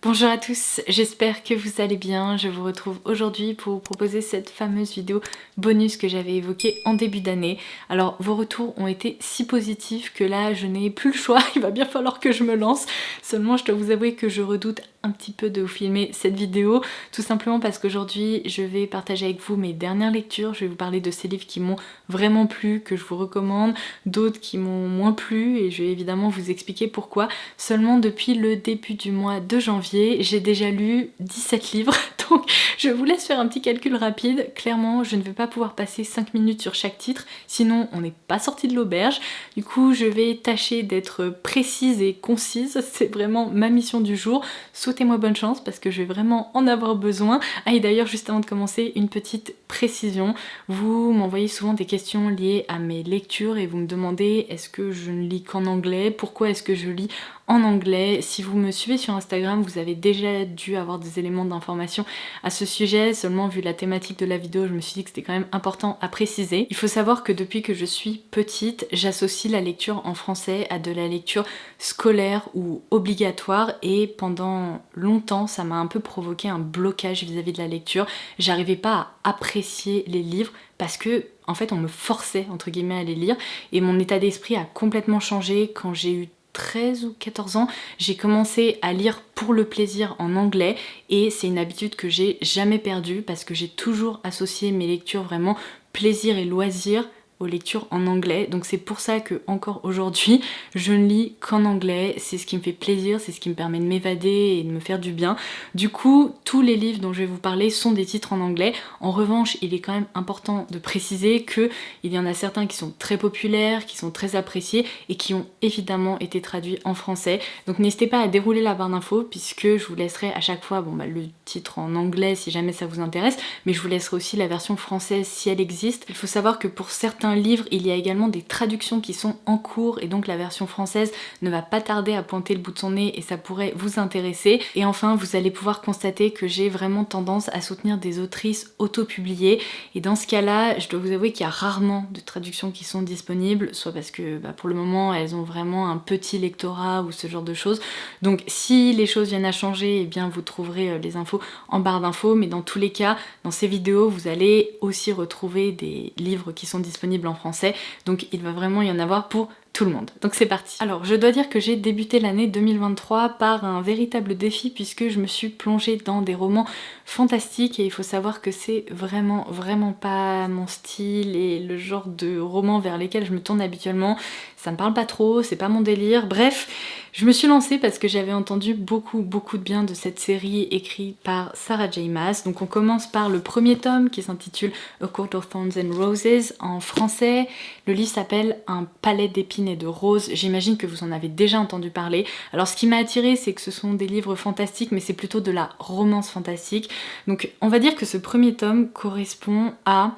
Bonjour à tous, j'espère que vous allez bien. Je vous retrouve aujourd'hui pour vous proposer cette fameuse vidéo bonus que j'avais évoquée en début d'année. Alors vos retours ont été si positifs que là je n'ai plus le choix, il va bien falloir que je me lance. Seulement je dois vous avouer que je redoute un petit peu de vous filmer cette vidéo, tout simplement parce qu'aujourd'hui je vais partager avec vous mes dernières lectures. Je vais vous parler de ces livres qui m'ont vraiment plu, que je vous recommande, d'autres qui m'ont moins plu et je vais évidemment vous expliquer pourquoi. Seulement depuis le début du mois de janvier, j'ai déjà lu 17 livres, donc je vous laisse faire un petit calcul rapide. Clairement, je ne vais pas pouvoir passer 5 minutes sur chaque titre, sinon on n'est pas sorti de l'auberge. Du coup, je vais tâcher d'être précise et concise, c'est vraiment ma mission du jour. Souhaitez-moi bonne chance parce que je vais vraiment en avoir besoin. Ah, et d'ailleurs, juste avant de commencer, une petite précision. Vous m'envoyez souvent des questions liées à mes lectures et vous me demandez est-ce que je ne lis qu'en anglais? Pourquoi est-ce que je lis en anglais? Si vous me suivez sur Instagram, vous avez déjà dû avoir des éléments d'information à ce sujet, seulement vu la thématique de la vidéo, je me suis dit que c'était quand même important à préciser. Il faut savoir que depuis que je suis petite, j'associe la lecture en français à de la lecture scolaire ou obligatoire et pendant longtemps, ça m'a un peu provoqué un blocage vis-à-vis de la lecture. J'arrivais pas à apprécier les livres parce que en fait on me forçait entre guillemets à les lire et mon état d'esprit a complètement changé quand j'ai eu 13 ou 14 ans, j'ai commencé à lire pour le plaisir en anglais et c'est une habitude que j'ai jamais perdue parce que j'ai toujours associé mes lectures vraiment plaisir et loisir aux lectures en anglais, donc c'est pour ça que encore aujourd'hui je ne lis qu'en anglais, c'est ce qui me fait plaisir, c'est ce qui me permet de m'évader et de me faire du bien. Du coup, tous les livres dont je vais vous parler sont des titres en anglais. En revanche, il est quand même important de préciser que il y en a certains qui sont très populaires, qui sont très appréciés et qui ont évidemment été traduits en français. Donc n'hésitez pas à dérouler la barre d'infos puisque je vous laisserai à chaque fois le titre en anglais si jamais ça vous intéresse, mais je vous laisserai aussi la version française si elle existe. Il faut savoir que pour certains livres, il y a également des traductions qui sont en cours et donc la version française ne va pas tarder à pointer le bout de son nez et ça pourrait vous intéresser. Et enfin, vous allez pouvoir constater que j'ai vraiment tendance à soutenir des autrices auto-publiées et dans ce cas-là, je dois vous avouer qu'il y a rarement de traductions qui sont disponibles, soit parce que pour le moment elles ont vraiment un petit lectorat ou ce genre de choses. Donc si les choses viennent à changer, eh bien vous trouverez les infos en barre d'infos, mais dans tous les cas, dans ces vidéos, vous allez aussi retrouver des livres qui sont disponibles en français, donc il va vraiment y en avoir pour tout le monde. Donc c'est parti. Alors je dois dire que j'ai débuté l'année 2023 par un véritable défi puisque je me suis plongée dans des romans fantastiques et il faut savoir que c'est vraiment pas mon style et le genre de roman vers lesquels je me tourne habituellement. Ça me parle pas trop, c'est pas mon délire, bref. Je me suis lancée parce que j'avais entendu beaucoup de bien de cette série écrite par Sarah J Maas. Donc on commence par le premier tome qui s'intitule A Court of Thorns and Roses en français. Le livre s'appelle Un palais d'épines et de roses. J'imagine que vous en avez déjà entendu parler. Alors ce qui m'a attirée, c'est que ce sont des livres fantastiques, mais c'est plutôt de la romance fantastique. Donc on va dire que ce premier tome correspond à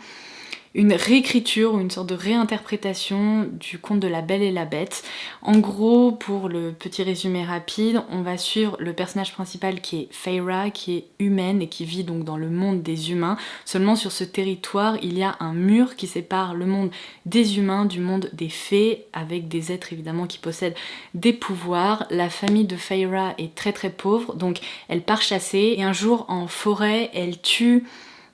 une réécriture ou une sorte de réinterprétation du conte de la Belle et la Bête. En gros, pour le petit résumé rapide, on va suivre le personnage principal qui est Feyre, qui est humaine et qui vit donc dans le monde des humains. Seulement sur ce territoire, il y a un mur qui sépare le monde des humains du monde des fées, avec des êtres évidemment qui possèdent des pouvoirs. La famille de Feyre est très pauvre, donc elle part chasser et un jour en forêt, elle tue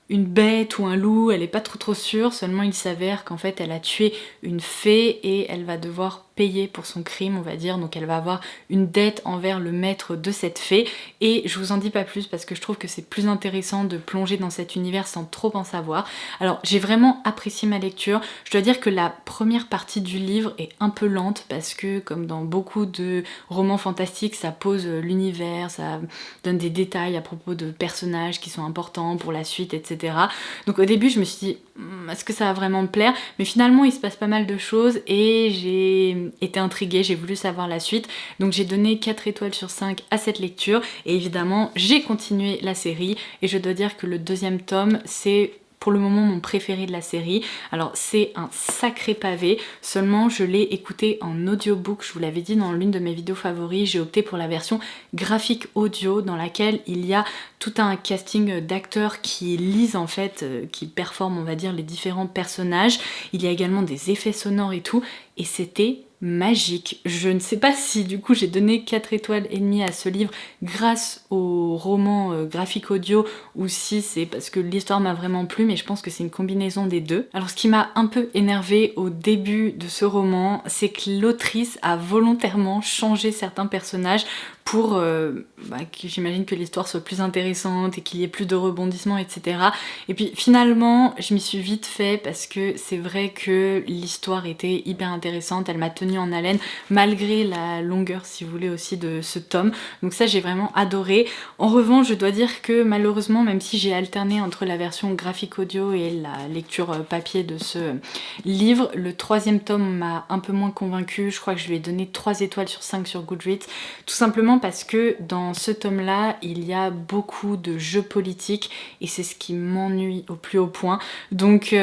une bête ou un loup, elle est pas trop sûre, seulement il s'avère qu'en fait elle a tué une fée et elle va devoir payer pour son crime, on va dire, donc elle va avoir une dette envers le maître de cette fée et je vous en dis pas plus parce que je trouve que c'est plus intéressant de plonger dans cet univers sans trop en savoir. Alors j'ai vraiment apprécié ma lecture, je dois dire que la première partie du livre est un peu lente parce que comme dans beaucoup de romans fantastiques, ça pose l'univers, ça donne des détails à propos de personnages qui sont importants pour la suite, etc. Donc au début je me suis dit est-ce que ça va vraiment me plaire, mais finalement il se passe pas mal de choses et j'ai été intriguée, j'ai voulu savoir la suite, donc j'ai donné 4 étoiles sur 5 à cette lecture et évidemment j'ai continué la série et je dois dire que le deuxième tome c'est pour le moment mon préféré de la série. Alors c'est un sacré pavé, seulement je l'ai écouté en audiobook, je vous l'avais dit dans l'une de mes vidéos favoris, j'ai opté pour la version graphique audio dans laquelle il y a tout un casting d'acteurs qui lisent en fait, qui performent on va dire les différents personnages, il y a également des effets sonores et tout, et c'était magique. Je ne sais pas si du coup j'ai donné 4 étoiles et demie à ce livre grâce au roman graphique audio ou si c'est parce que l'histoire m'a vraiment plu, mais je pense que c'est une combinaison des deux. Alors ce qui m'a un peu énervée au début de ce roman, c'est que l'autrice a volontairement changé certains personnages pour que j'imagine que l'histoire soit plus intéressante et qu'il y ait plus de rebondissements, etc. Et puis finalement, je m'y suis vite fait parce que c'est vrai que l'histoire était hyper intéressante, elle m'a tenue en haleine malgré la longueur, si vous voulez, aussi de ce tome. Donc ça, j'ai vraiment adoré. En revanche, je dois dire que malheureusement, même si j'ai alterné entre la version graphique audio et la lecture papier de ce livre, le 3e tome m'a un peu moins convaincue. Je crois que je lui ai donné 3 étoiles sur 5 sur Goodreads, tout simplement parce que dans ce tome-là, il y a beaucoup de jeux politiques et c'est ce qui m'ennuie au plus haut point. Donc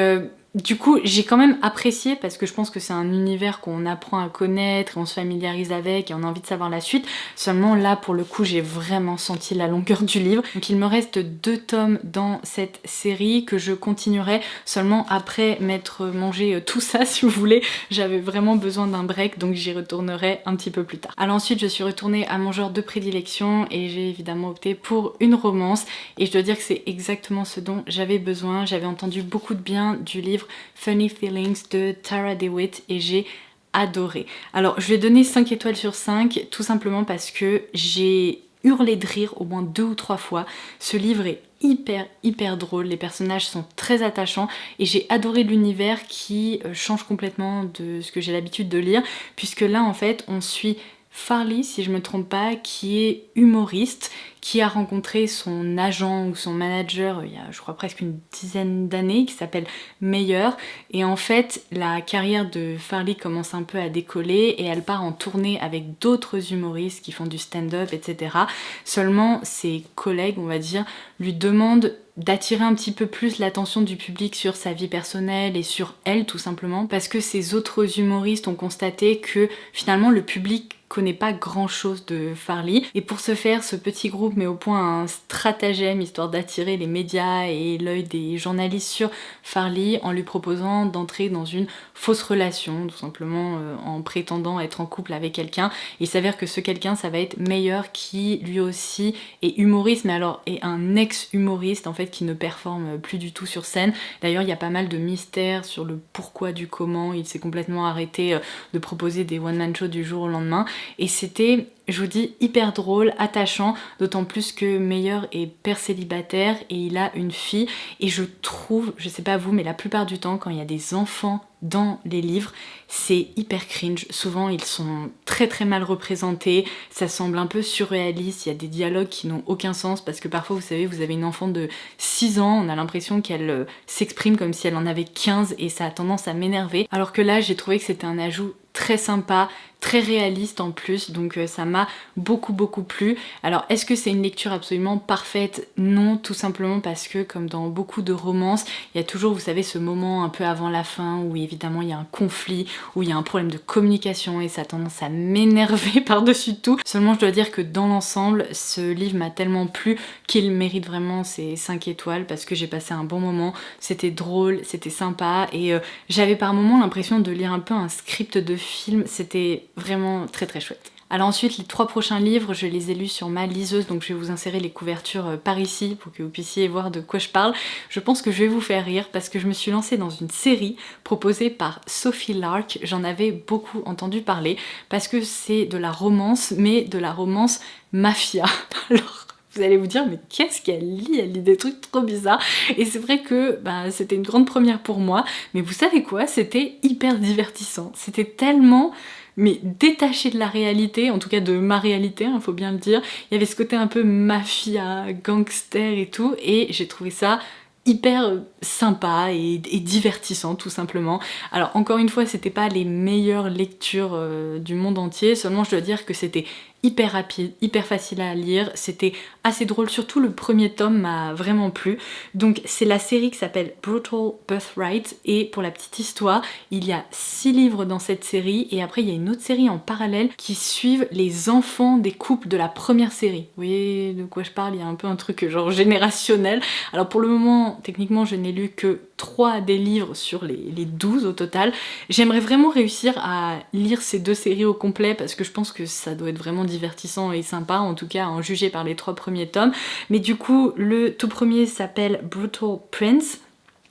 du coup, j'ai quand même apprécié parce que je pense que c'est un univers qu'on apprend à connaître, et on se familiarise avec et on a envie de savoir la suite. Seulement là, pour le coup, j'ai vraiment senti la longueur du livre. Donc il me reste 2 tomes dans cette série que je continuerai seulement après m'être mangé tout ça, si vous voulez. J'avais vraiment besoin d'un break, donc j'y retournerai un petit peu plus tard. Alors ensuite, je suis retournée à mon genre de prédilection et j'ai évidemment opté pour une romance. Et je dois dire que c'est exactement ce dont j'avais besoin. J'avais entendu beaucoup de bien du livre Funny Feelings de Tara DeWitt et j'ai adoré. Alors je lui ai donné 5 étoiles sur 5 tout simplement parce que j'ai hurlé de rire au moins 2 ou 3 fois. Ce livre est hyper drôle, les personnages sont très attachants et j'ai adoré l'univers qui change complètement de ce que j'ai l'habitude de lire, puisque là en fait on suit Farley, si je me trompe pas, qui est humoriste, qui a rencontré son agent ou son manager il y a je crois presque une dizaine d'années, qui s'appelle Meyer, et en fait la carrière de Farley commence un peu à décoller et elle part en tournée avec d'autres humoristes qui font du stand-up, etc. Seulement ses collègues, on va dire, lui demandent d'attirer un petit peu plus l'attention du public sur sa vie personnelle et sur elle tout simplement parce que ces autres humoristes ont constaté que finalement le public connaît pas grand chose de Farley et pour ce faire ce petit groupe met au point un stratagème histoire d'attirer les médias et l'œil des journalistes sur Farley en lui proposant d'entrer dans une fausse relation tout simplement en prétendant être en couple avec quelqu'un. Il s'avère que ce quelqu'un ça va être Meyer qui lui aussi est humoriste mais alors est un ex-humoriste en fait qui ne performe plus du tout sur scène. D'ailleurs il y a pas mal de mystères sur le pourquoi du comment, il s'est complètement arrêté de proposer des one-man shows du jour au lendemain et c'était, je vous dis, hyper drôle, attachant, d'autant plus que Meyer est père célibataire et il a une fille et je trouve, je sais pas vous, mais la plupart du temps quand il y a des enfants dans les livres, c'est hyper cringe. Souvent ils sont très mal représentés, ça semble un peu surréaliste, il y a des dialogues qui n'ont aucun sens parce que parfois vous savez, vous avez une enfant de 6 ans, on a l'impression qu'elle s'exprime comme si elle en avait 15 et ça a tendance à m'énerver. Alors que là j'ai trouvé que c'était un ajout très sympa, très réaliste en plus, donc ça m'a beaucoup plu. Alors est-ce que c'est une lecture absolument parfaite? Non, tout simplement parce que comme dans beaucoup de romances, il y a toujours, vous savez, ce moment un peu avant la fin où évidemment il y a un conflit, où il y a un problème de communication et ça a tendance à m'énerver par-dessus tout. Seulement je dois dire que dans l'ensemble, ce livre m'a tellement plu qu'il mérite vraiment ses 5 étoiles parce que j'ai passé un bon moment, c'était drôle, c'était sympa et j'avais par moments l'impression de lire un peu un script de film, c'était vraiment très chouette. Alors ensuite, les 3 prochains livres, je les ai lus sur ma liseuse, donc je vais vous insérer les couvertures par ici pour que vous puissiez voir de quoi je parle. Je pense que je vais vous faire rire parce que je me suis lancée dans une série proposée par Sophie Lark. J'en avais beaucoup entendu parler parce que c'est de la romance, mais de la romance mafia. Alors vous allez vous dire mais qu'est-ce qu'elle lit? Elle lit des trucs trop bizarres et c'est vrai que c'était une grande première pour moi, mais vous savez quoi? C'était hyper divertissant, c'était tellement détaché de la réalité, en tout cas de ma réalité, faut bien le dire. Il y avait ce côté un peu mafia, gangster et tout et j'ai trouvé ça hyper sympa et divertissant tout simplement. Alors encore une fois, c'était pas les meilleures lectures du monde entier, seulement je dois dire que c'était hyper rapide, hyper facile à lire, c'était assez drôle, surtout le premier tome m'a vraiment plu. Donc c'est la série qui s'appelle Brutal Birthright et pour la petite histoire, il y a 6 livres dans cette série et après il y a une autre série en parallèle qui suivent les enfants des couples de la première série. Vous voyez de quoi je parle, il y a un peu un truc genre générationnel. Alors pour le moment, techniquement je n'ai lu que 3 des livres sur les 12 au total. J'aimerais vraiment réussir à lire ces 2 séries au complet parce que je pense que ça doit être vraiment divertissant et sympa, en tout cas à en juger par les 3 premiers tomes. Mais du coup, le tout premier s'appelle Brutal Prince.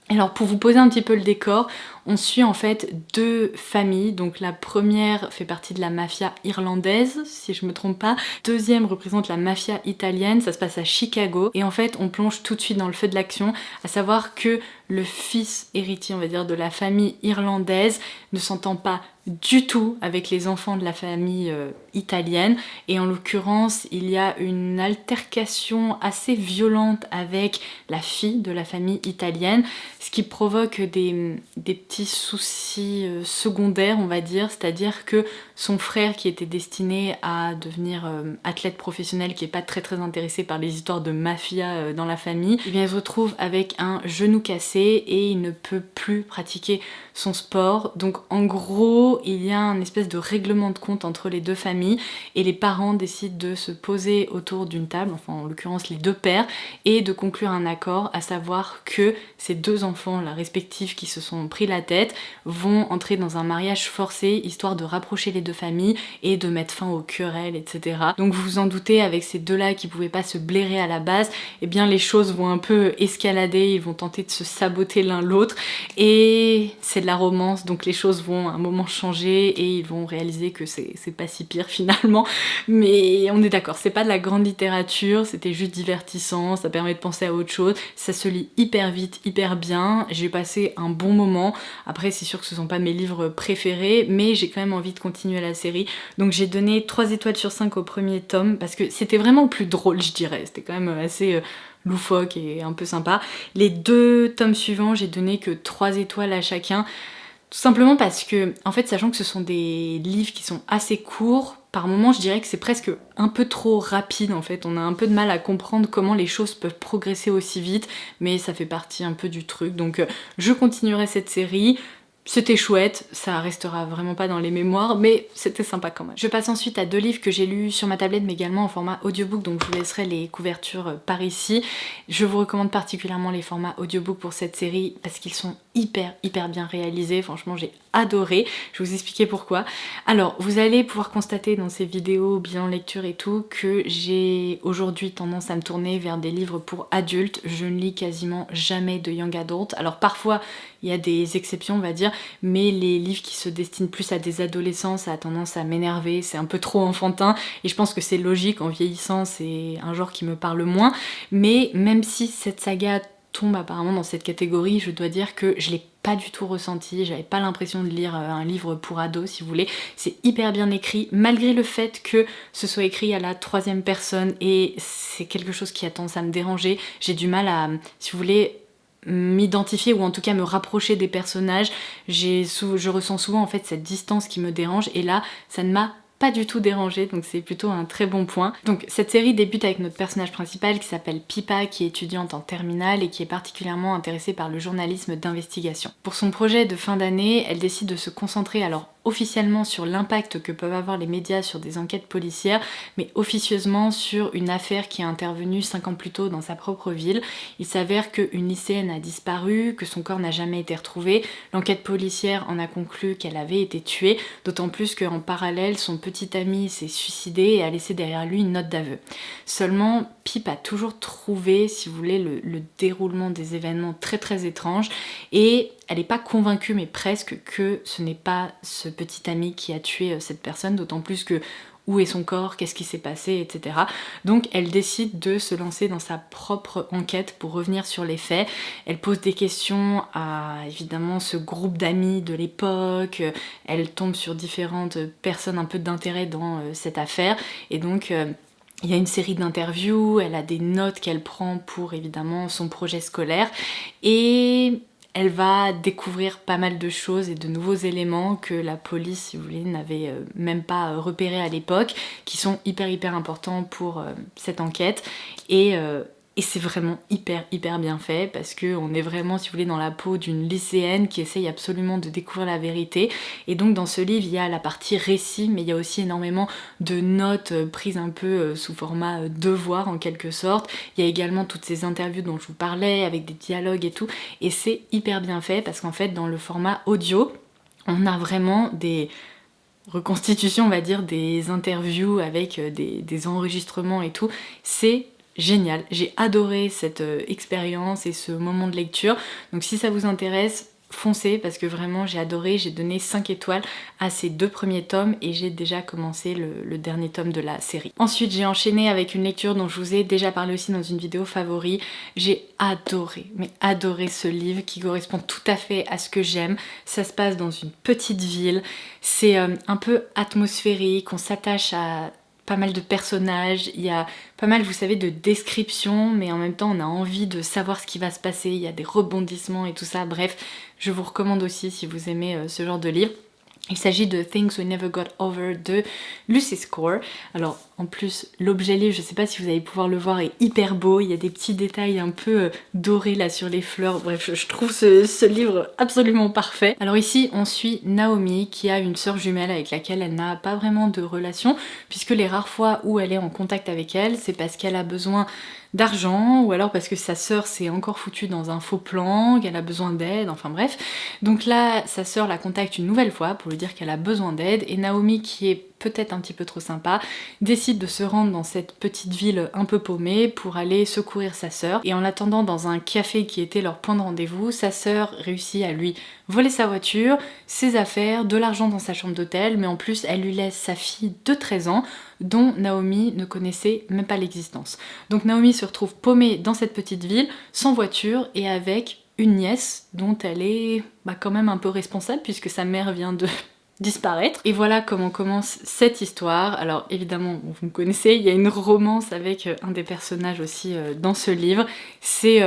Alors pour vous poser un petit peu le décor, on suit en fait 2 familles. Donc la première fait partie de la mafia irlandaise, si je me trompe pas. Deuxième représente la mafia italienne, ça se passe à Chicago. Et en fait, on plonge tout de suite dans le feu de l'action, à savoir que le fils héritier, on va dire, de la famille irlandaise ne s'entend pas du tout avec les enfants de la famille italienne. Et en l'occurrence, il y a une altercation assez violente avec la fille de la famille italienne, ce qui provoque des petits soucis secondaires, on va dire, c'est-à-dire que son frère qui était destiné à devenir athlète professionnel, qui est pas très intéressé par les histoires de mafia dans la famille, eh bien il se retrouve avec un genou cassé et il ne peut plus pratiquer son sport. Donc en gros, il y a un espèce de règlement de compte entre les 2 familles et les parents décident de se poser autour d'une table, enfin en l'occurrence les 2 pères, et de conclure un accord, à savoir que ces 2 enfants là respectifs qui se sont pris la tête vont entrer dans un mariage forcé, histoire de rapprocher les 2 familles et de mettre fin aux querelles, etc. Donc vous vous en doutez, avec ces 2 là qui pouvaient pas se blairer à la base, eh bien les choses vont un peu escalader, ils vont tenter de se saboter l'un l'autre, et c'est de la romance, donc les choses vont à un moment changer et ils vont réaliser que c'est pas si pire finalement. Mais on est d'accord, c'est pas de la grande littérature, c'était juste divertissant, ça permet de penser à autre chose, ça se lit hyper vite, hyper bien, j'ai passé un bon moment. Après c'est sûr que ce sont pas mes livres préférés, mais j'ai quand même envie de continuer la série, donc j'ai donné 3 étoiles sur 5 au premier tome parce que c'était vraiment le plus drôle, je dirais, c'était quand même assez loufoque et un peu sympa. Les 2 tomes suivants, j'ai donné que 3 étoiles à chacun, tout simplement parce que, en fait, sachant que ce sont des livres qui sont assez courts, par moments je dirais que c'est presque un peu trop rapide en fait, on a un peu de mal à comprendre comment les choses peuvent progresser aussi vite, mais ça fait partie un peu du truc, donc je continuerai cette série. C'était chouette, ça restera vraiment pas dans les mémoires, mais c'était sympa quand même. Je passe ensuite à 2 livres que j'ai lus sur ma tablette, mais également en format audiobook, donc je vous laisserai les couvertures par ici. Je vous recommande particulièrement les formats audiobook pour cette série, parce qu'ils sont hyper bien réalisés, franchement j'ai adoré, je vais vous expliquer pourquoi. Alors, vous allez pouvoir constater dans ces vidéos, bilan lecture et tout, que j'ai aujourd'hui tendance à me tourner vers des livres pour adultes. Je ne lis quasiment jamais de young adult. Alors parfois, il y a des exceptions, on va dire, mais les livres qui se destinent plus à des adolescents, ça a tendance à m'énerver, c'est un peu trop enfantin, et je pense que c'est logique, en vieillissant, c'est un genre qui me parle moins. Mais même si cette saga tombe apparemment dans cette catégorie, je dois dire que je l'ai pas du tout ressenti, j'avais pas l'impression de lire un livre pour ados si vous voulez, c'est hyper bien écrit, malgré le fait que ce soit écrit à la 3e personne, et c'est quelque chose qui a tendance à me déranger, j'ai du mal à, si vous voulez, m'identifier ou en tout cas me rapprocher des personnages, je ressens souvent en fait cette distance qui me dérange, et là ça ne m'a pas du tout dérangé, donc c'est plutôt un très bon point. Donc cette série débute avec notre personnage principal qui s'appelle Pippa, qui est étudiante en terminale et qui est particulièrement intéressée par le journalisme d'investigation. Pour son projet de fin d'année, elle décide de se concentrer alors officiellement sur l'impact que peuvent avoir les médias sur des enquêtes policières, mais officieusement sur une affaire qui est intervenue 5 ans plus tôt dans sa propre ville. Il s'avère qu'une lycéenne a disparu, que son corps n'a jamais été retrouvé. L'enquête policière en a conclu qu'elle avait été tuée, d'autant plus qu'en parallèle, son petit ami s'est suicidé et a laissé derrière lui une note d'aveu. Seulement, Pip a toujours trouvé, si vous voulez, le déroulement des événements très étrange, et elle n'est pas convaincue, mais presque, que ce n'est pas ce petit ami qui a tué cette personne, d'autant plus que où est son corps, qu'est-ce qui s'est passé, etc. Donc elle décide de se lancer dans sa propre enquête pour revenir sur les faits. Elle pose des questions à évidemment ce groupe d'amis de l'époque, elle tombe sur différentes personnes un peu d'intérêt dans cette affaire, et donc il y a une série d'interviews, elle a des notes qu'elle prend pour évidemment son projet scolaire, et elle va découvrir pas mal de choses et de nouveaux éléments que la police, si vous voulez, n'avait même pas repérés à l'époque, qui sont hyper importants pour cette enquête. Et c'est vraiment hyper bien fait parce qu'on est vraiment, si vous voulez, dans la peau d'une lycéenne qui essaye absolument de découvrir la vérité. Et donc dans ce livre, il y a la partie récit, mais il y a aussi énormément de notes prises un peu sous format devoir en quelque sorte. Il y a également toutes ces interviews dont je vous parlais, avec des dialogues et tout. Et c'est hyper bien fait parce qu'en fait, dans le format audio, on a vraiment des reconstitutions, on va dire, des interviews avec des enregistrements et tout. C'est génial, j'ai adoré cette expérience et ce moment de lecture. Donc si ça vous intéresse, foncez parce que vraiment j'ai adoré, j'ai donné 5 étoiles à ces 2 premiers tomes et j'ai déjà commencé le dernier tome de la série. Ensuite j'ai enchaîné avec une lecture dont je vous ai déjà parlé aussi dans une vidéo favori. J'ai adoré, mais adoré ce livre qui correspond tout à fait à ce que j'aime. Ça se passe dans une petite ville, c'est un peu atmosphérique, on s'attache à pas mal de personnages, il y a pas mal, vous savez, de descriptions, mais en même temps on a envie de savoir ce qui va se passer, il y a des rebondissements et tout ça. Bref, je vous recommande aussi si vous aimez ce genre de livre. Il s'agit de Things We Never Got Over de Lucy Score. Alors en plus l'objet livre, je sais pas si vous allez pouvoir le voir, est hyper beau, il y a des petits détails un peu dorés là sur les fleurs. Bref, je trouve ce livre absolument parfait. Alors ici on suit Naomi qui a une sœur jumelle avec laquelle elle n'a pas vraiment de relation, puisque les rares fois où elle est en contact avec elle, c'est parce qu'elle a besoin d'argent, ou alors parce que sa sœur s'est encore foutue dans un faux plan, qu'elle a besoin d'aide, enfin bref. Donc là, sa sœur la contacte une nouvelle fois pour lui dire qu'elle a besoin d'aide, et Naomi, qui est peut-être un petit peu trop sympa, décide de se rendre dans cette petite ville un peu paumée pour aller secourir sa sœur. Et en attendant dans un café qui était leur point de rendez-vous, sa sœur réussit à lui voler sa voiture, ses affaires, de l'argent dans sa chambre d'hôtel, mais en plus elle lui laisse sa fille de 13 ans dont Naomi ne connaissait même pas l'existence. Donc Naomi se retrouve paumée dans cette petite ville, sans voiture et avec une nièce dont elle est quand même un peu responsable puisque sa mère vient de disparaître. Et voilà comment commence cette histoire. Alors évidemment, vous me connaissez, il y a une romance avec un des personnages aussi dans ce livre. C'est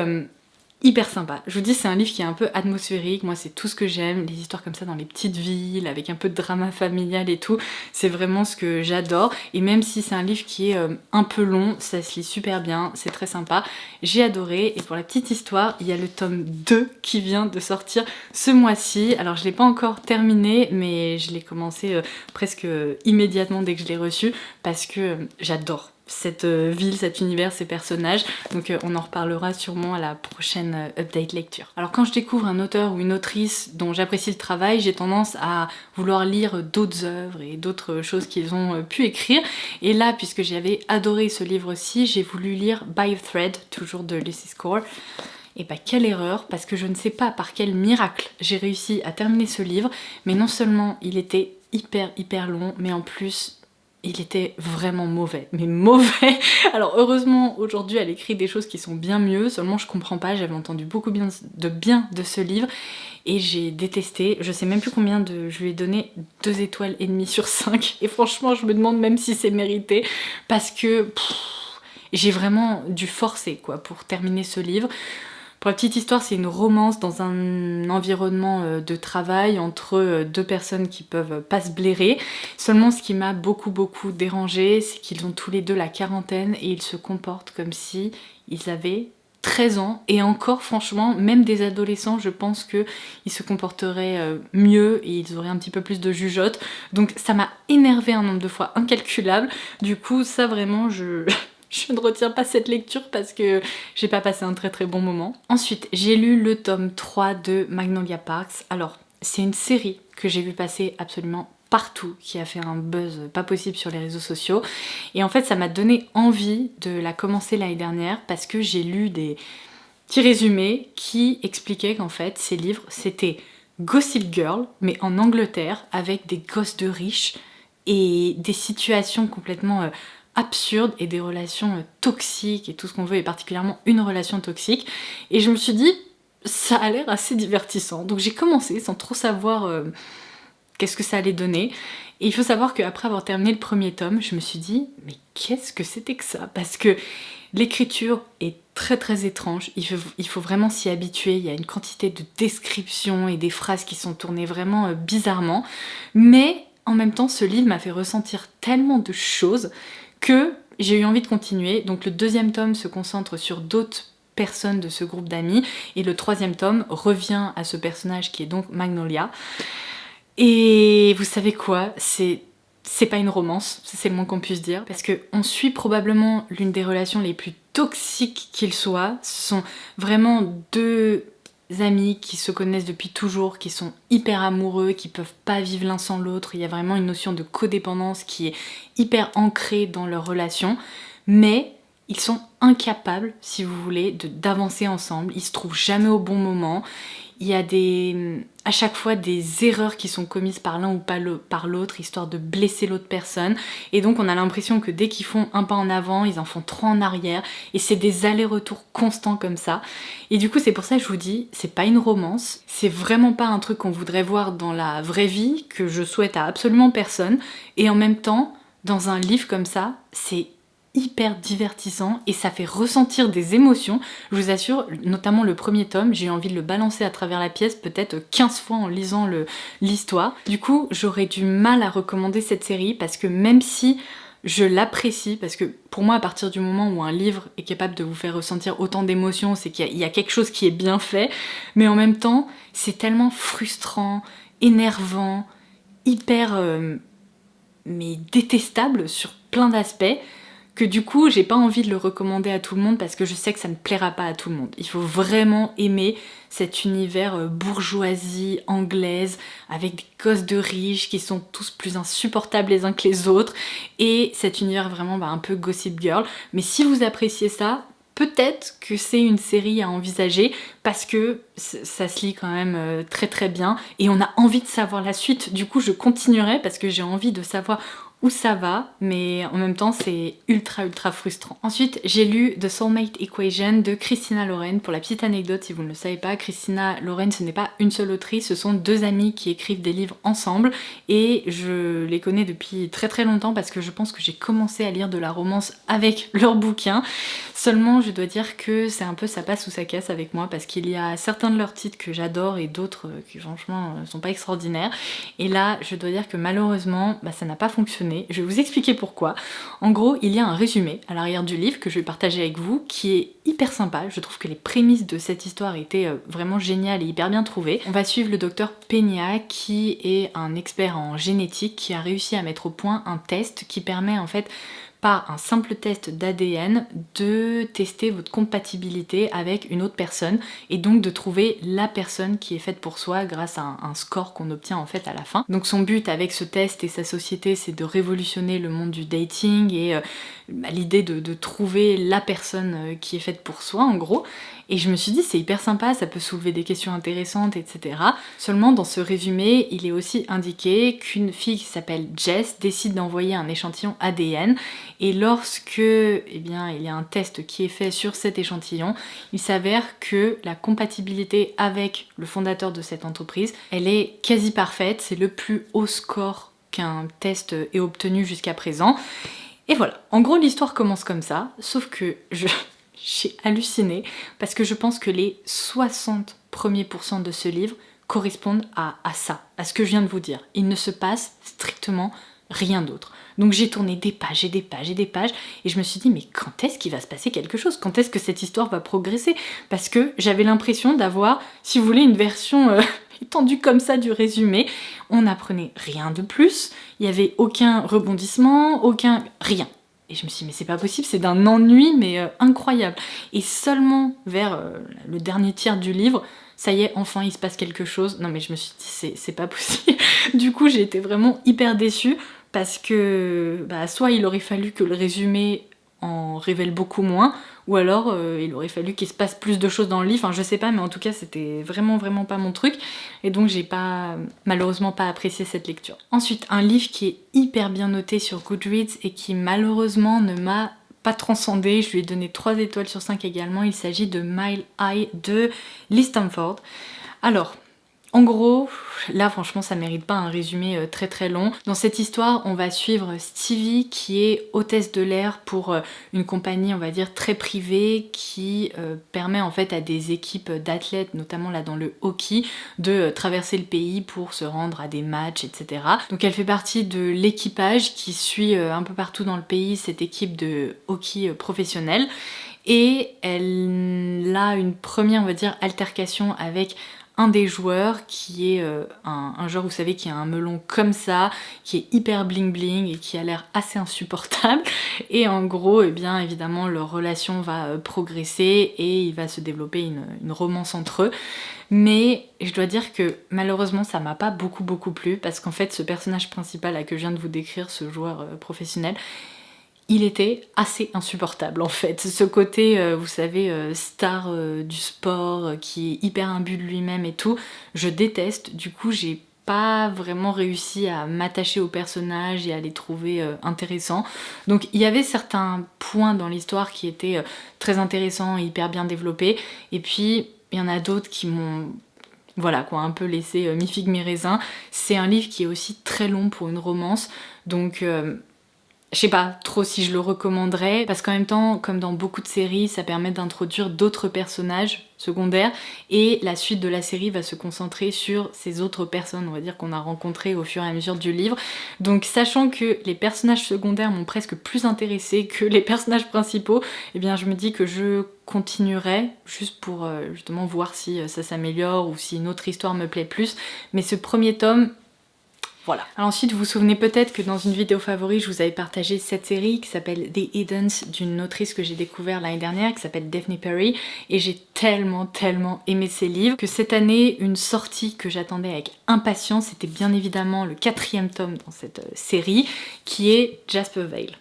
hyper sympa. Je vous dis, c'est un livre qui est un peu atmosphérique. Moi, c'est tout ce que j'aime. Les histoires comme ça dans les petites villes, avec un peu de drama familial et tout. C'est vraiment ce que j'adore. Et même si c'est un livre qui est un peu long, ça se lit super bien. C'est très sympa. J'ai adoré. Et pour la petite histoire, il y a le tome 2 qui vient de sortir ce mois-ci. Alors, je l'ai pas encore terminé, mais je l'ai commencé presque immédiatement dès que je l'ai reçu, parce que j'adore cette ville, cet univers, ces personnages. Donc on en reparlera sûrement à la prochaine update lecture. Alors quand je découvre un auteur ou une autrice dont j'apprécie le travail, j'ai tendance à vouloir lire d'autres œuvres et d'autres choses qu'ils ont pu écrire. Et là, puisque j'avais adoré ce livre-ci, j'ai voulu lire By a Thread, toujours de Lucy Score. Et bah quelle erreur, parce que je ne sais pas par quel miracle j'ai réussi à terminer ce livre, mais non seulement il était hyper long, mais en plus il était vraiment mauvais, mais mauvais. Alors heureusement aujourd'hui elle écrit des choses qui sont bien mieux, seulement je comprends pas, j'avais entendu beaucoup bien de ce livre et j'ai détesté. Je sais même plus combien je lui ai donné 2 étoiles et demie sur 5 et franchement je me demande même si c'est mérité parce que j'ai vraiment dû forcer quoi pour terminer ce livre. Pour la petite histoire, c'est une romance dans un environnement de travail entre 2 personnes qui peuvent pas se blairer. Seulement ce qui m'a beaucoup dérangé, c'est qu'ils ont tous les deux la quarantaine et ils se comportent comme si ils avaient 13 ans. Et encore franchement, même des adolescents, je pense qu'ils se comporteraient mieux et ils auraient un petit peu plus de jugeote. Donc ça m'a énervé un nombre de fois incalculable. Du coup, ça vraiment, je ne retiens pas cette lecture parce que j'ai pas passé un très bon moment. Ensuite, j'ai lu le tome 3 de Magnolia Parks. Alors, c'est une série que j'ai vu passer absolument partout, qui a fait un buzz pas possible sur les réseaux sociaux. Et en fait, ça m'a donné envie de la commencer l'année dernière parce que j'ai lu des petits résumés qui expliquaient qu'en fait, ces livres, c'était Gossip Girl, mais en Angleterre, avec des gosses de riches et des situations complètement absurdes et des relations toxiques et tout ce qu'on veut, et particulièrement une relation toxique. Et je me suis dit, ça a l'air assez divertissant. Donc j'ai commencé sans trop savoir qu'est-ce que ça allait donner. Et il faut savoir qu'après avoir terminé le premier tome, je me suis dit, mais qu'est-ce que c'était que ça? Parce que L'écriture est très étrange, il faut vraiment s'y habituer, il y a une quantité de descriptions et des phrases qui sont tournées vraiment bizarrement, mais en même temps ce livre m'a fait ressentir tellement de choses que j'ai eu envie de continuer. Donc le deuxième tome se concentre sur d'autres personnes de ce groupe d'amis, et le troisième tome revient à ce personnage qui est donc Magnolia. Et vous savez quoi, c'est pas une romance, c'est le moins qu'on puisse dire, parce qu'on suit probablement l'une des relations les plus toxiques qu'il soit. Ce sont vraiment deux amis qui se connaissent depuis toujours, qui sont hyper amoureux, qui peuvent pas vivre l'un sans l'autre. Il y a vraiment une notion de codépendance qui est hyper ancrée dans leur relation, mais ils sont incapables, si vous voulez, d'avancer ensemble. Ils se trouvent jamais au bon moment. Il y a à chaque fois des erreurs qui sont commises par l'un ou par l'autre, histoire de blesser l'autre personne. Et donc on a l'impression que dès qu'ils font un pas en avant, ils en font trois en arrière. Et c'est des allers-retours constants comme ça. Et du coup c'est pour ça que je vous dis, c'est pas une romance. C'est vraiment pas un truc qu'on voudrait voir dans la vraie vie, que je souhaite à absolument personne. Et en même temps, dans un livre comme ça, c'est hyper divertissant et ça fait ressentir des émotions. Je vous assure, notamment le premier tome, j'ai eu envie de le balancer à travers la pièce peut-être 15 fois en lisant l'histoire. Du coup, j'aurais du mal à recommander cette série parce que même si je l'apprécie, parce que pour moi, à partir du moment où un livre est capable de vous faire ressentir autant d'émotions, c'est qu'il y a quelque chose qui est bien fait, mais en même temps, c'est tellement frustrant, énervant, hyper mais détestable sur plein d'aspects, que du coup j'ai pas envie de le recommander à tout le monde parce que je sais que ça ne plaira pas à tout le monde. Il faut vraiment aimer cet univers bourgeoisie anglaise avec des gosses de riches qui sont tous plus insupportables les uns que les autres, et cet univers vraiment un peu Gossip Girl. Mais si vous appréciez ça, peut-être que c'est une série à envisager parce que ça se lit quand même très bien et on a envie de savoir la suite. Du coup je continuerai parce que j'ai envie de savoir où ça va, mais en même temps c'est ultra frustrant. Ensuite j'ai lu The Soulmate Equation de Christina Lauren. Pour la petite anecdote, si vous ne le savez pas, Christina Lauren ce n'est pas une seule autrice, ce sont deux amies qui écrivent des livres ensemble et je les connais depuis très longtemps parce que je pense que j'ai commencé à lire de la romance avec leurs bouquins. Seulement je dois dire que c'est un peu ça passe ou ça casse avec moi parce qu'il y a certains de leurs titres que j'adore et d'autres qui franchement sont pas extraordinaires, et là je dois dire que malheureusement ça n'a pas fonctionné. Je vais vous expliquer pourquoi. En gros, il y a un résumé à l'arrière du livre que je vais partager avec vous qui est hyper sympa. Je trouve que les prémices de cette histoire étaient vraiment géniales et hyper bien trouvées. On va suivre le docteur Peña qui est un expert en génétique qui a réussi à mettre au point un test qui permet en fait par un simple test d'ADN de tester votre compatibilité avec une autre personne et donc de trouver la personne qui est faite pour soi grâce à un score qu'on obtient en fait à la fin. Donc son but avec ce test et sa société, c'est de révolutionner le monde du dating et l'idée de trouver la personne qui est faite pour soi en gros. Et je me suis dit c'est hyper sympa, ça peut soulever des questions intéressantes, etc. Seulement dans ce résumé, il est aussi indiqué qu'une fille qui s'appelle Jess décide d'envoyer un échantillon ADN, et lorsque il y a un test qui est fait sur cet échantillon, il s'avère que la compatibilité avec le fondateur de cette entreprise, elle est quasi parfaite, c'est le plus haut score qu'un test ait obtenu jusqu'à présent. Et voilà, en gros l'histoire commence comme ça, sauf que j'ai halluciné parce que je pense que les 60 premiers pourcents de ce livre correspondent à ça, à ce que je viens de vous dire. Il ne se passe strictement rien d'autre. Donc j'ai tourné des pages et des pages et des pages et je me suis dit mais quand est-ce qu'il va se passer quelque chose? Quand est-ce que cette histoire va progresser? Parce que j'avais l'impression d'avoir, si vous voulez, une version étendue comme ça du résumé. On n'apprenait rien de plus, il n'y avait aucun rebondissement, rien. Et je me suis dit mais c'est pas possible, c'est d'un ennui mais incroyable. Et seulement vers le dernier tiers du livre, ça y est, enfin il se passe quelque chose. Non mais je me suis dit c'est pas possible. Du coup j'ai été vraiment hyper déçue parce que soit il aurait fallu que le résumé en révèle beaucoup moins, ou alors il aurait fallu qu'il se passe plus de choses dans le livre, enfin je sais pas, mais en tout cas c'était vraiment pas mon truc, et donc j'ai malheureusement pas apprécié cette lecture. Ensuite, un livre qui est hyper bien noté sur Goodreads et qui malheureusement ne m'a pas transcendé, je lui ai donné 3 étoiles sur 5 également, il s'agit de Mile High de Lee Stamford. Alors, En gros, là franchement ça mérite pas un résumé très très long. Dans cette histoire, on va suivre Stevie qui est hôtesse de l'air pour une compagnie on va dire très privée qui permet en fait à des équipes d'athlètes, notamment là dans le hockey, de traverser le pays pour se rendre à des matchs, etc. Donc elle fait partie de l'équipage qui suit un peu partout dans le pays cette équipe de hockey professionnelle. Et elle a une première, on va dire, altercation avec un des joueurs qui est un joueur, vous savez, qui a un melon comme ça, qui est hyper bling bling et qui a l'air assez insupportable. Et en gros, eh bien évidemment, leur relation va progresser et il va se développer une romance entre eux. Mais je dois dire que malheureusement ça m'a pas beaucoup plu parce qu'en fait ce personnage principal là, que je viens de vous décrire, ce joueur professionnel, il était assez insupportable en fait. Ce côté, vous savez, star du sport, qui est hyper imbu de lui-même et tout, je déteste. Du coup, j'ai pas vraiment réussi à m'attacher au personnage et à les trouver intéressants. Donc il y avait certains points dans l'histoire qui étaient très intéressants et hyper bien développés. Et puis, il y en a d'autres qui m'ont... Voilà quoi, un peu laissé mi-figue mi-raisin. C'est un livre qui est aussi très long pour une romance, donc... je sais pas trop si je le recommanderais, parce qu'en même temps, comme dans beaucoup de séries, ça permet d'introduire d'autres personnages secondaires, et la suite de la série va se concentrer sur ces autres personnes, on va dire, qu'on a rencontrées au fur et à mesure du livre. Donc sachant que les personnages secondaires m'ont presque plus intéressée que les personnages principaux, eh bien je me dis que je continuerai, juste pour justement voir si ça s'améliore, ou si une autre histoire me plaît plus. Mais ce premier tome... voilà. Alors ensuite, vous vous souvenez peut-être que dans une vidéo favori, je vous avais partagé cette série qui s'appelle The Hiddens, d'une autrice que j'ai découvert l'année dernière, qui s'appelle Daphne Perry, et j'ai tellement aimé ses livres que cette année, une sortie que j'attendais avec impatience, c'était bien évidemment le 4e tome dans cette série, qui est Jasper Vale.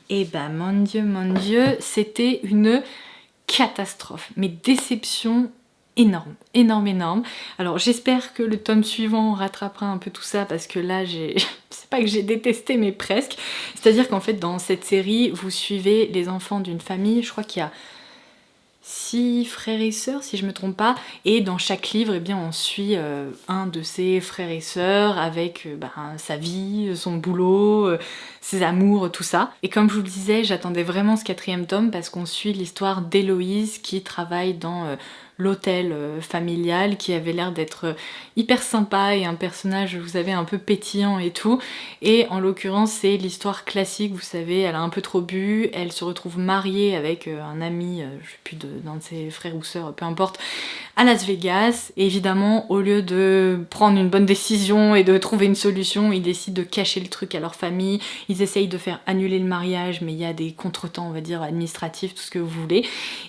Et bah mon dieu, c'était une catastrophe, mais déception énorme. Alors j'espère que le tome suivant rattrapera un peu tout ça, parce que là c'est pas que j'ai détesté, mais presque. C'est-à-dire qu'en fait dans cette série vous suivez les enfants d'une famille, je crois qu'il y a 6 frères et sœurs si je me trompe pas, et dans chaque livre eh bien on suit un de ses frères et sœurs avec sa vie, son boulot, ses amours, tout ça. Et comme je vous le disais, j'attendais vraiment ce 4e tome parce qu'on suit l'histoire d'Héloïse qui travaille dans l'hôtel familial, qui avait l'air d'être hyper sympa et un personnage, vous savez, un peu pétillant et tout. Et en l'occurrence, c'est l'histoire classique, vous savez, elle a un peu trop bu, elle se retrouve mariée avec un ami, je sais plus, d'un de ses frères ou sœurs, peu importe, à Las Vegas. Et évidemment, au lieu de prendre une bonne décision et de trouver une solution, ils décident de cacher le truc à leur famille, ils essayent de faire annuler le mariage, mais il y a des contretemps, on va dire, administratifs, tout ce que vous voulez.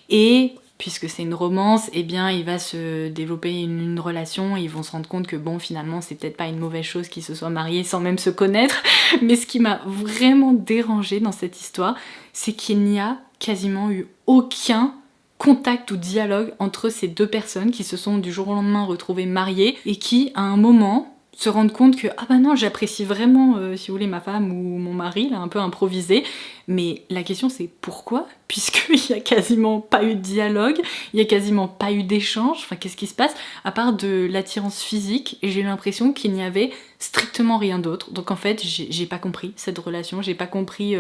Et puisque c'est une romance, eh bien il va se développer une relation et ils vont se rendre compte que bon, finalement c'est peut-être pas une mauvaise chose qu'ils se soient mariés sans même se connaître. Mais ce qui m'a vraiment dérangée dans cette histoire, c'est qu'il n'y a quasiment eu aucun contact ou dialogue entre ces deux personnes qui se sont du jour au lendemain retrouvées mariées et qui à un moment se rendent compte que ah bah non, j'apprécie vraiment si vous voulez ma femme ou mon mari, là un peu improvisé. Mais la question c'est pourquoi, puisqu'il y a quasiment pas eu de dialogue, il y a quasiment pas eu d'échange, enfin qu'est-ce qui se passe à part de l'attirance physique, et j'ai l'impression qu'il n'y avait strictement rien d'autre. Donc en fait j'ai pas compris cette relation, j'ai pas compris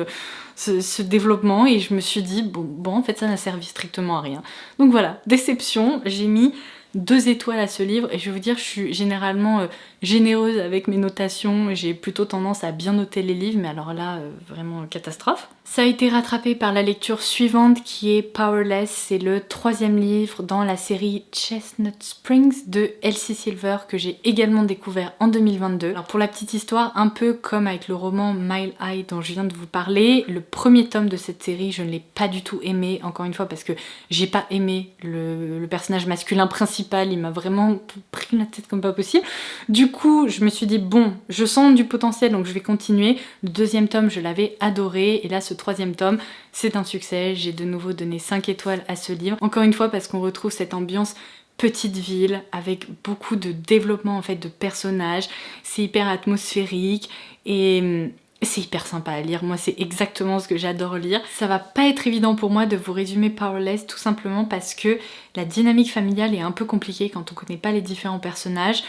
ce développement, et je me suis dit bon en fait ça n'a servi strictement à rien. Donc voilà, déception, j'ai mis 2 étoiles à ce livre, et je vais vous dire, je suis généralement généreuse avec mes notations, j'ai plutôt tendance à bien noter les livres, mais alors là, vraiment catastrophe. Ça a été rattrapé par la lecture suivante qui est Powerless, c'est le 3e livre dans la série Chestnut Springs de Elsie Silver que j'ai également découvert en 2022. Alors pour la petite histoire, un peu comme avec le roman Mile High dont je viens de vous parler, le premier tome de cette série je ne l'ai pas du tout aimé, encore une fois parce que j'ai pas aimé le personnage masculin principal, il m'a vraiment pris la tête comme pas possible. Du coup je me suis dit bon, je sens du potentiel donc je vais continuer. Le 2e tome je l'avais adoré, et là ce 3e tome c'est un succès, j'ai de nouveau donné 5 étoiles à ce livre, encore une fois parce qu'on retrouve cette ambiance petite ville avec beaucoup de développement en fait de personnages, c'est hyper atmosphérique, et C'est hyper sympa à lire, moi c'est exactement ce que j'adore lire. Ça va pas être évident pour moi de vous résumer Powerless tout simplement parce que la dynamique familiale est un peu compliquée quand on connaît pas les différents personnages.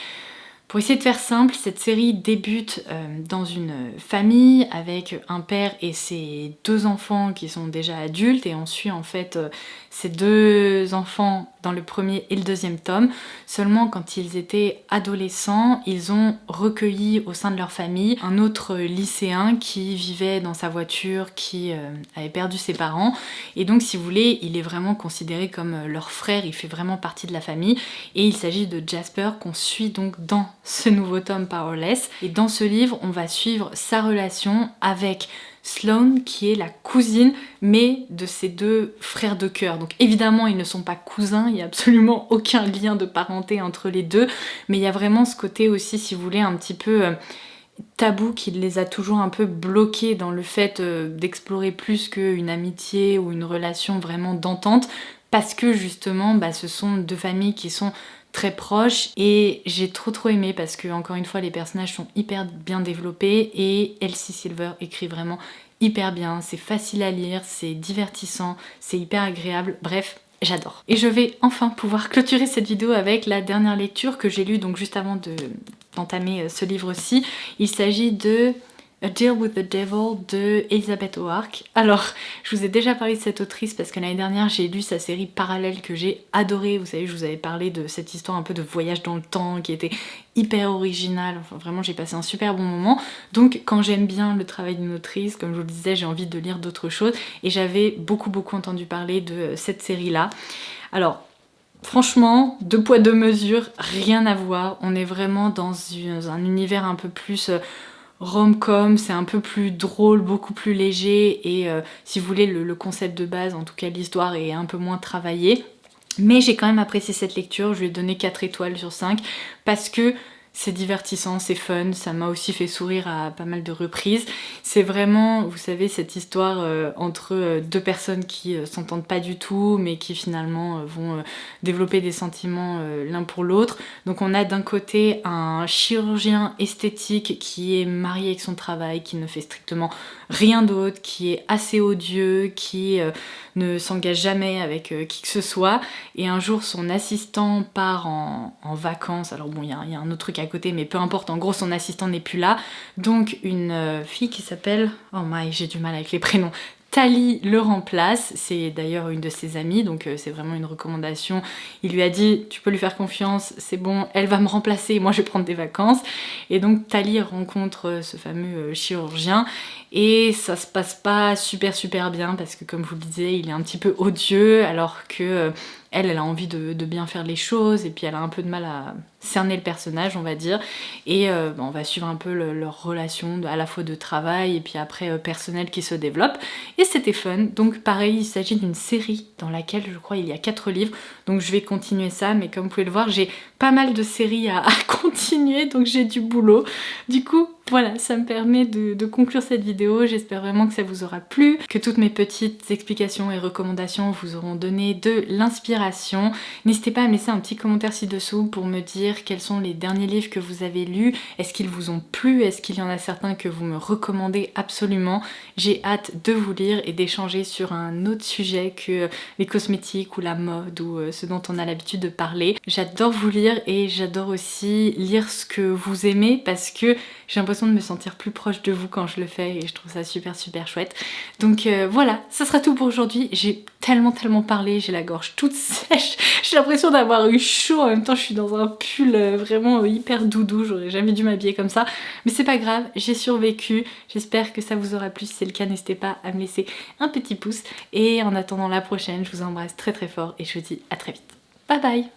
Pour essayer de faire simple, cette série débute dans une famille avec un père et ses 2 enfants qui sont déjà adultes et on suit en fait ces 2 enfants dans le premier et le deuxième tome. Seulement quand ils étaient adolescents, ils ont recueilli au sein de leur famille un autre lycéen qui vivait dans sa voiture, qui avait perdu ses parents et donc si vous voulez, il est vraiment considéré comme leur frère, il fait vraiment partie de la famille et il s'agit de Jasper qu'on suit donc dans ce nouveau tome Powerless. Et dans ce livre, on va suivre sa relation avec Sloane, qui est la cousine, mais de ses 2 frères de cœur. Donc évidemment, ils ne sont pas cousins, il n'y a absolument aucun lien de parenté entre les deux, mais il y a vraiment ce côté aussi, si vous voulez, un petit peu tabou qui les a toujours un peu bloqués dans le fait d'explorer plus qu'une amitié ou une relation vraiment d'entente, parce que justement, ce sont 2 familles qui sont très proches et j'ai trop aimé parce que encore une fois les personnages sont hyper bien développés et Elsie Silver écrit vraiment hyper bien, c'est facile à lire, c'est divertissant, c'est hyper agréable, bref j'adore. Et je vais enfin pouvoir clôturer cette vidéo avec la dernière lecture que j'ai lue donc juste avant d'entamer ce livre-ci. Il s'agit de A Deal with the Devil de Elizabeth Hoark. Alors, je vous ai déjà parlé de cette autrice parce que l'année dernière j'ai lu sa série Parallèle que j'ai adorée. Vous savez, je vous avais parlé de cette histoire un peu de voyage dans le temps qui était hyper originale. Enfin, vraiment, j'ai passé un super bon moment. Donc, quand j'aime bien le travail d'une autrice, comme je vous le disais, j'ai envie de lire d'autres choses. Et j'avais beaucoup entendu parler de cette série-là. Alors, franchement, 2 poids 2 mesures, rien à voir. On est vraiment dans un univers un peu plus rom-com, c'est un peu plus drôle, beaucoup plus léger et si vous voulez le concept de base, en tout cas l'histoire est un peu moins travaillée. Mais j'ai quand même apprécié cette lecture, je lui ai donné 4 étoiles sur 5 parce que c'est divertissant, c'est fun, ça m'a aussi fait sourire à pas mal de reprises. C'est vraiment, vous savez, cette histoire entre 2 personnes qui s'entendent pas du tout, mais qui finalement vont développer des sentiments l'un pour l'autre. Donc on a d'un côté un chirurgien esthétique qui est marié avec son travail, qui ne fait strictement rien d'autre, qui est assez odieux, qui ne s'engage jamais avec qui que ce soit. Et un jour, son assistant part en vacances. Alors bon, il y a un autre truc à côté, mais peu importe. En gros, son assistant n'est plus là. Donc une fille qui s'appelle... Oh my, j'ai du mal avec les prénoms. Tally le remplace, c'est d'ailleurs une de ses amies, donc c'est vraiment une recommandation. Il lui a dit, tu peux lui faire confiance, c'est bon, elle va me remplacer, moi je vais prendre des vacances. Et donc Tally rencontre ce fameux chirurgien et ça se passe pas super bien parce que comme je vous le disais, il est un petit peu odieux alors que elle a envie de bien faire les choses et puis elle a un peu de mal à cerner le personnage, on va dire. Et on va suivre un peu leur relation à la fois de travail et puis après personnelle qui se développe. Et c'était fun. Donc pareil, il s'agit d'une série dans laquelle je crois il y a 4 livres. Donc je vais continuer ça, mais comme vous pouvez le voir, j'ai pas mal de séries à continuer, donc j'ai du boulot. Du coup, voilà, ça me permet de conclure cette vidéo. J'espère vraiment que ça vous aura plu, que toutes mes petites explications et recommandations vous auront donné de l'inspiration. N'hésitez pas à me laisser un petit commentaire ci-dessous pour me dire quels sont les derniers livres que vous avez lus. Est-ce qu'ils vous ont plu? Est-ce qu'il y en a certains que vous me recommandez absolument? J'ai hâte de vous lire et d'échanger sur un autre sujet que les cosmétiques ou la mode ou ce dont on a l'habitude de parler. J'adore vous lire et j'adore aussi lire ce que vous aimez parce que j'ai l'impression de me sentir plus proche de vous quand je le fais et je trouve ça super chouette. Donc voilà, ça sera tout pour aujourd'hui. J'ai tellement parlé, j'ai la gorge toute sèche. J'ai l'impression d'avoir eu chaud, en même temps je suis dans un pull vraiment hyper doudou, j'aurais jamais dû m'habiller comme ça. Mais c'est pas grave, j'ai survécu. J'espère que ça vous aura plu. Si c'est le cas, n'hésitez pas à me laisser un petit pouce. Et en attendant la prochaine, je vous embrasse très fort et je vous dis à très vite. Bye bye!